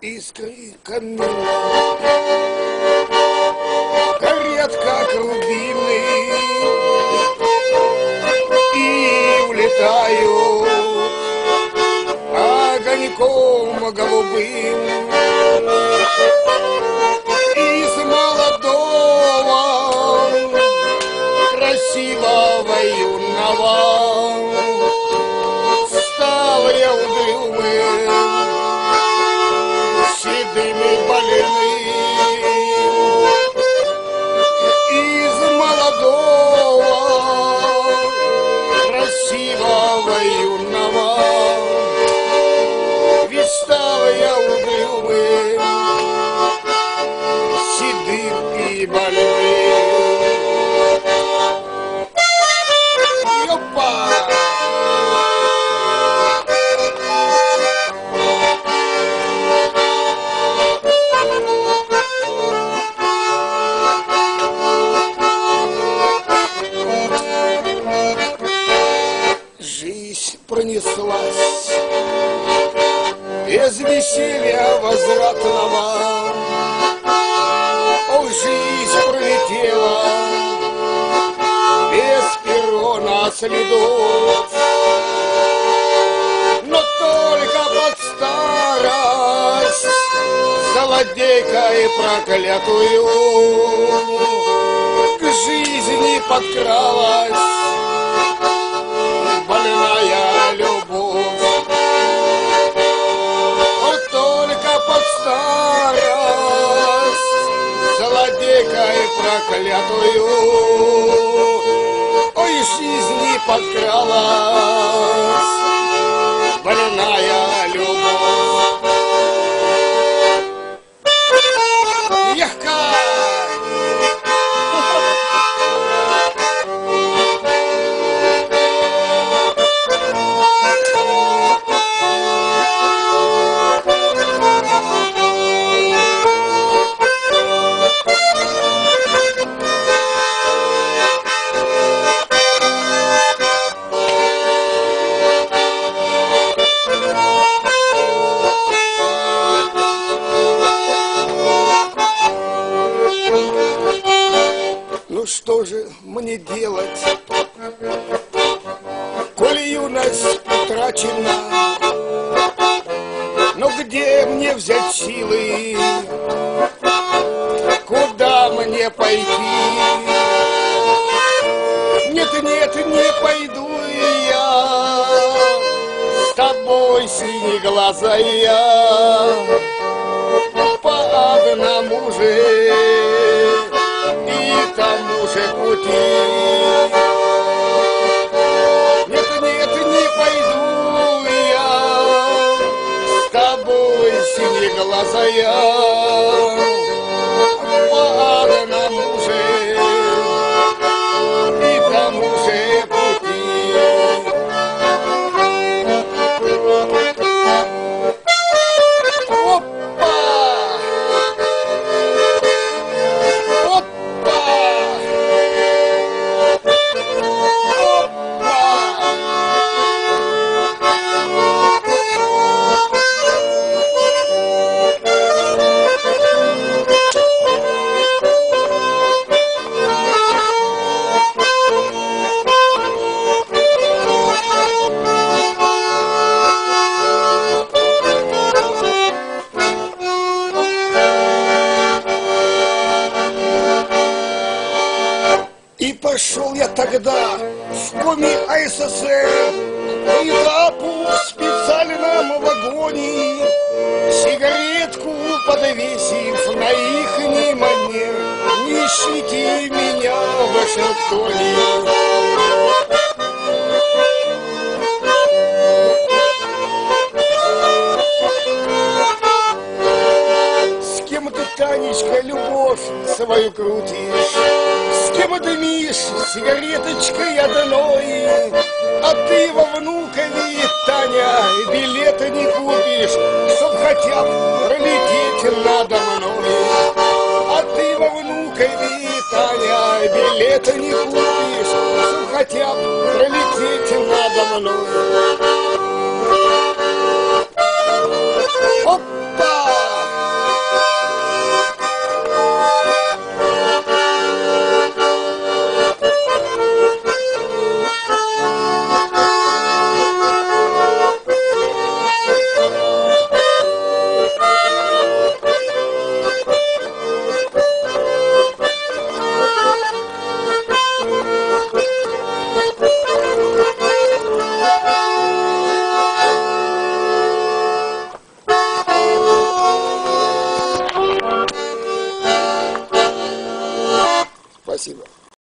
Искры камина горят, как рубины, и улетают огоньком голубым из молодого, красивого юного стал я угрюмым, седым и больным. Из молодого, красивого юного ведь стал я угрюмым, седым и больным. Ёпа! Жизнь пронеслась без веселья возвратного. Ох, жизнь пролетела без перрона следов. Но только под старость, злодейкой проклятую, к жизни подкралась больная любовь. Вот только под старость, злодейкой проклятую, ой, жизни подкралась больная любовь. Ехка! Ну что же мне делать, коли юность утрачена? Но где мне взять силы, куда мне пойти? Нет, нет, не пойду я с тобой, синеглазая, по одному же и тому же пути. Нет, нет, не пойду я с тобой, синеглазая, по одному же и тому же пути. Опа! И пошел я тогда в коми АССР по этапу в специальном вагоне, сигаретку подвесив на ихний манер. ищите меня в Вашингтоне. С кем ты, Танечка, любовь свою крутишь? С кем дымишь сигареточкой одной? А ты во Внукове, Таня, билета не купишь, чтоб хотя бы пролететь надо мной. А ты во Внукове, Таня, билета не купишь, чтоб хотя бы пролететь надо мной. Опа! Спасибо.